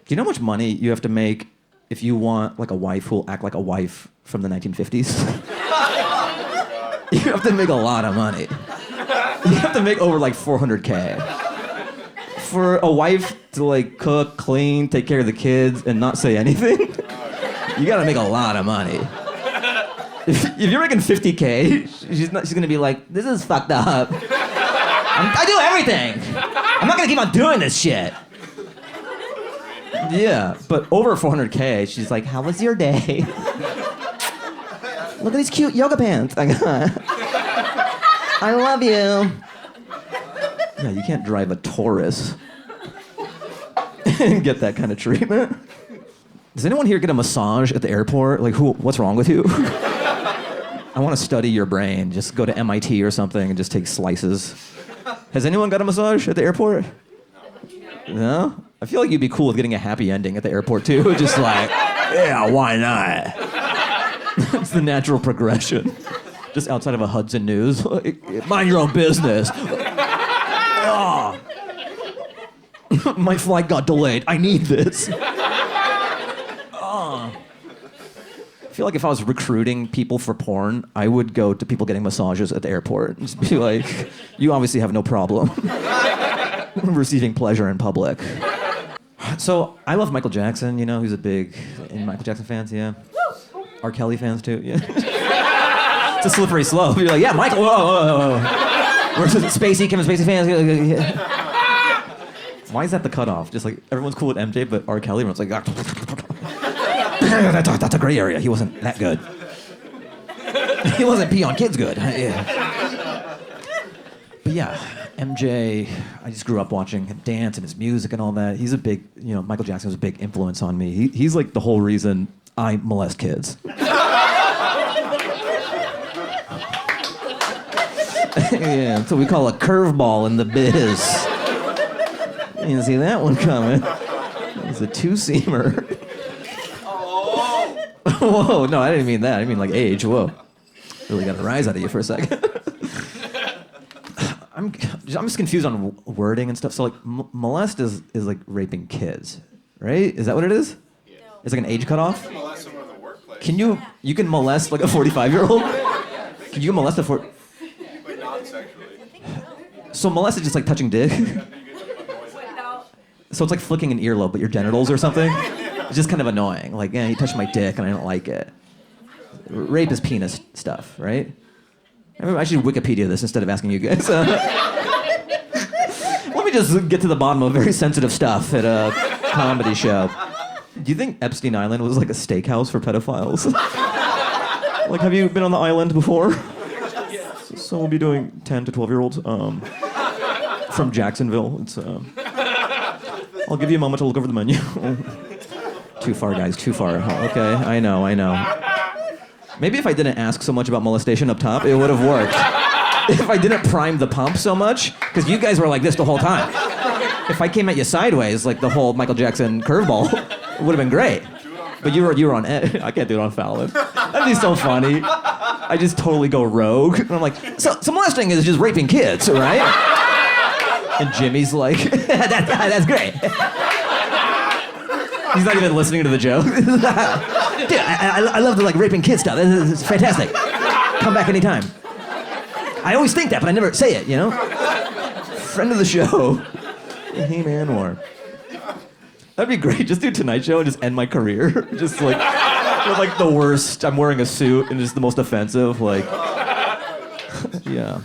you know how much money you have to make if you want like a wife who'll act like a wife from the 1950s? You have to make a lot of money. You have to make over like $400K. For a wife to like cook, clean, take care of the kids, and not say anything, you gotta make a lot of money. If you're making $50K, she's gonna be like, this is fucked up. I do everything. I'm not gonna keep on doing this shit. Yeah, but over $400K, she's like, how was your day? Look at these cute yoga pants I got. I love you. Yeah, you can't drive a Taurus and get that kind of treatment. Does anyone here get a massage at the airport? Like, what's wrong with you? I want to study your brain. Just go to MIT or something and just take slices. Has anyone got a massage at the airport? No? I feel like you'd be cool with getting a happy ending at the airport, too. Just like, yeah, why not? It's the natural progression. Just outside of a Hudson News. Mind your own business. Oh. My flight got delayed. I need this. Oh. I feel like if I was recruiting people for porn, I would go to people getting massages at the airport and just be like, you obviously have no problem receiving pleasure in public. So I love Michael Jackson, you know, he's a big Michael Jackson fans, yeah. R. Kelly fans too, yeah. It's a slippery slope. You're like, yeah, Michael, whoa. Where's the Kevin Spacey fans? Why is that the cutoff? Just like, everyone's cool with MJ, but R. Kelly, everyone's like, that's a gray area. He wasn't that good. He wasn't pee on kids good. Yeah. But yeah, MJ, I just grew up watching him dance and his music and all that. He's a big, you know, Michael Jackson was a big influence on me. He's like the whole reason I molest kids. Yeah, that's what we call a curveball in the biz. You didn't see that one coming. It's a two-seamer. Whoa, no, I didn't mean that. I mean like age, whoa. Really got a rise out of you for a second. I'm just confused on wording and stuff. So like, molest is like raping kids, right? Is that what it is? Yeah. It's like an age cutoff? You can molest someone in the workplace. You can molest like a 45-year-old? Can you molest a But non-sexually. So molest is just like touching dick? So it's like flicking an earlobe at your genitals or something? It's just kind of annoying. Like, yeah, you touched my dick and I don't like it. Rape is penis stuff, right? I should Wikipedia this instead of asking you guys. Let me just get to the bottom of very sensitive stuff at a comedy show. Do you think Epstein Island was like a steakhouse for pedophiles? Like, have you been on the island before? So we'll be doing 10 to 12-year-olds from Jacksonville. It's I'll give you a moment to look over the menu. Too far, guys, too far. Okay, I know. Maybe if I didn't ask so much about molestation up top, it would have worked. If I didn't prime the pump so much, because you guys were like this the whole time. If I came at you sideways, like the whole Michael Jackson curveball, it would have been great. But you were on I can't do it on Fallon. That'd be so funny. I just totally go rogue. And I'm like, so molesting is just raping kids, right? And Jimmy's like, that's great. He's not even listening to the joke. Dude, I love the like raping kid stuff. This is fantastic. Come back anytime. I always think that, but I never say it, you know? Friend of the show, Fahim Anwar. That'd be great. Just do Tonight Show and just end my career. Just like, with like the worst. I'm wearing a suit and just the most offensive. Like, yeah.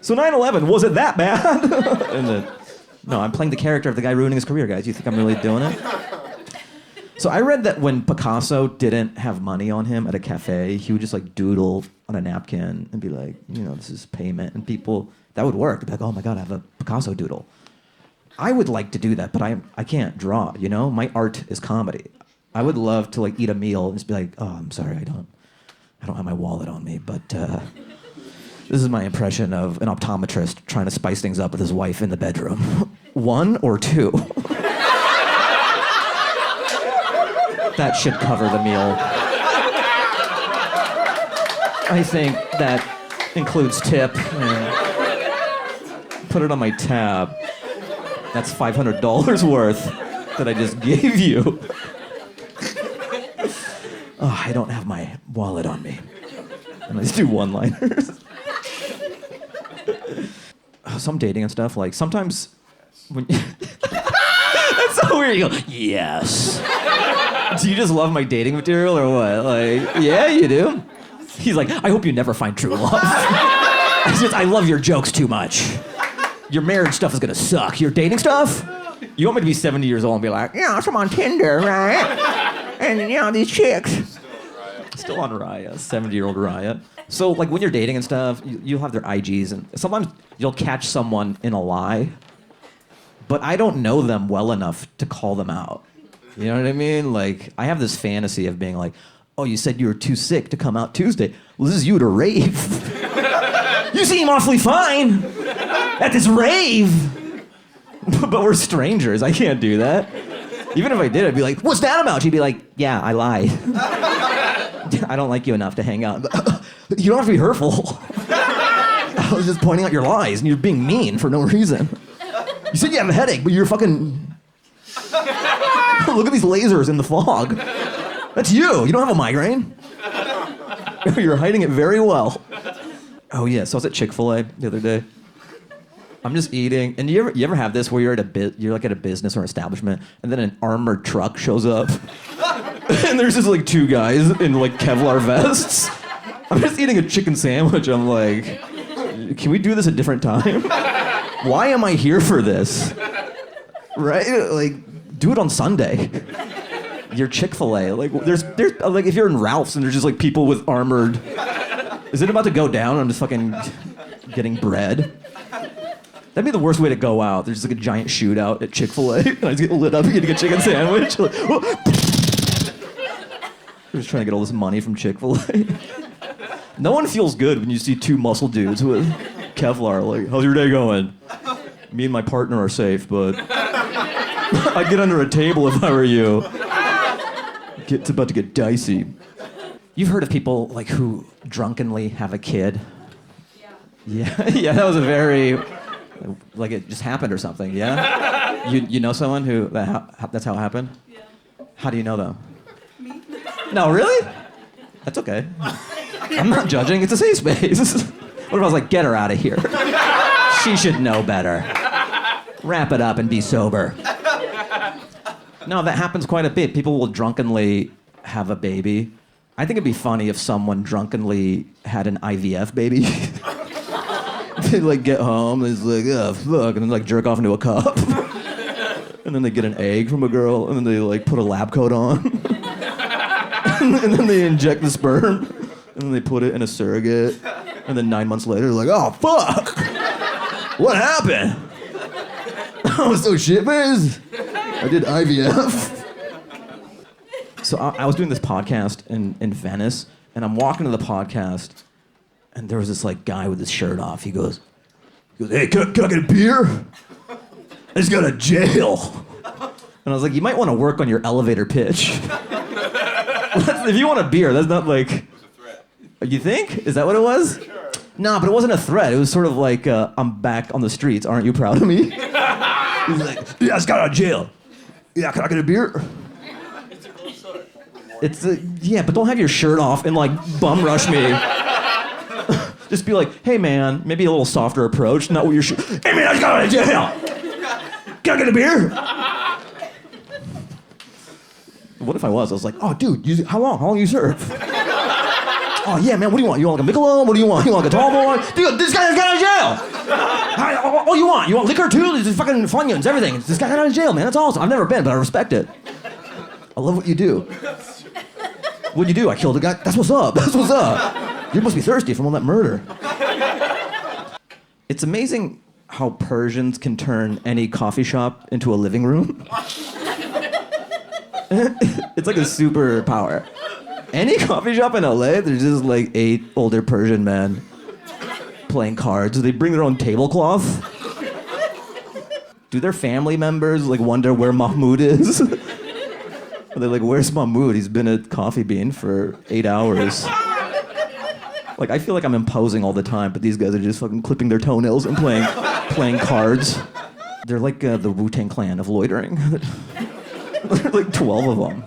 So 9/11, was it that bad? And then, no, I'm playing the character of the guy ruining his career, guys. You think I'm really doing it? So I read that when Picasso didn't have money on him at a cafe, he would just like doodle on a napkin and be like, you know, this is payment. And people, that would work. They'd be like, oh my God, I have a Picasso doodle. I would like to do that, but I can't draw, you know? My art is comedy. I would love to like eat a meal and just be like, oh, I'm sorry, I don't have my wallet on me, but this is my impression of an optometrist trying to spice things up with his wife in the bedroom. 1 or 2? That should cover the meal. I think that includes tip. And put it on my tab. That's $500 worth. that I just gave you. Oh, I don't have my wallet on me. And let's do one-liners. Some dating and stuff, like sometimes when that's so weird. You go, yes. Do you just love my dating material or what? Like, yeah, you do. He's like, I hope you never find true love. I love your jokes too much. Your marriage stuff is gonna suck. Your dating stuff? You want me to be 70 years old and be like, yeah, I'm on Tinder, right? And you know, these chicks. Still on Raya, 70-year-old Raya. So, like, when you're dating and stuff, you'll have their IGs, and sometimes you'll catch someone in a lie, but I don't know them well enough to call them out. You know what I mean? Like, I have this fantasy of being like, oh, you said you were too sick to come out Tuesday. Well, this is you at a rave. You seem awfully fine at this rave. But we're strangers. I can't do that. Even if I did, I'd be like, what's that about? She'd be like, yeah, I lied. I don't like you enough to hang out. You don't have to be hurtful. I was just pointing out your lies, and you're being mean for no reason. You said you have a headache, but you're fucking... Look at these lasers in the fog. That's you. You don't have a migraine. You're hiding it very well. Oh, yeah, so I was at Chick-fil-A the other day. I'm just eating, and you ever have this where you're like at a business or an establishment, and then an armored truck shows up, and there's just like two guys in like Kevlar vests. I'm just eating a chicken sandwich. I'm like, can we do this a different time? Why am I here for this? Right? Like, do it on Sunday. You're Chick-fil-A. Like, there's like if you're in Ralph's and there's just like people with armored. Is it about to go down? I'm just fucking getting bread. That'd be the worst way to go out. There's like a giant shootout at Chick-fil-A. And I just get lit up eating a chicken sandwich. Like, oh. We're just trying to get all this money from Chick-fil-A. No one feels good when you see two muscle dudes with Kevlar. Like, how's your day going? Me and my partner are safe, but I'd get under a table if I were you. It's about to get dicey. You've heard of people like who drunkenly have a kid? Yeah. Yeah, that was a very... Like it just happened or something, yeah? You know someone who that's how it happened? Yeah. How do you know them? Me. No, really? That's okay. I'm not judging, it's a safe space. What if I was like, get her out of here? She should know better. Wrap it up and be sober. No, that happens quite a bit. People will drunkenly have a baby. I think it'd be funny if someone drunkenly had an IVF baby. They like get home, and it's like, oh fuck, and then like jerk off into a cup. And then they get an egg from a girl, and then they like put a lab coat on. And then they inject the sperm, and then they put it in a surrogate. And then 9 months later, they're like, oh fuck! What happened? I was so shit-faced. I did IVF. So I was doing this podcast in Venice, and I'm walking to the podcast, and there was this like guy with his shirt off. He goes, hey, can I get a beer? I just got out of jail. And I was like, you might want to work on your elevator pitch. If you want a beer, that's not like... It's a threat. You think? Is that what it was? Sure. No, but it wasn't a threat. It was sort of like, I'm back on the streets. Aren't you proud of me? He's like, yeah, I just got out of jail. Yeah, can I get a beer? It's a cool story. Yeah, but don't have your shirt off and like bum rush me. Just be like, hey man, maybe a little softer approach, not with your shirt. Hey man, I just got out of jail. Can I get a beer? What if I was? I was like, oh dude, how long you serve? Oh yeah, man, what do you want? You want like a Michelob? What do you want? You want like a tall boy? Dude, this guy just got out of jail. Oh, you want liquor too? There's fucking Funyuns, everything. This guy got out of jail, man. That's awesome. I've never been, but I respect it. I love what you do. What'd you do? I killed a guy. That's what's up. That's what's up. You must be thirsty from all that murder. It's amazing how Persians can turn any coffee shop into a living room. It's like a superpower. Any coffee shop in LA, there's just like 8 older Persian men playing cards. They bring their own tablecloth. Do their family members like wonder where Mahmoud is? They're like, where's Mahmoud? He's been at Coffee Bean for 8 hours. Like, I feel like I'm imposing all the time, but these guys are just fucking clipping their toenails and playing cards. They're like the Wu-Tang Clan of loitering. like 12 of them.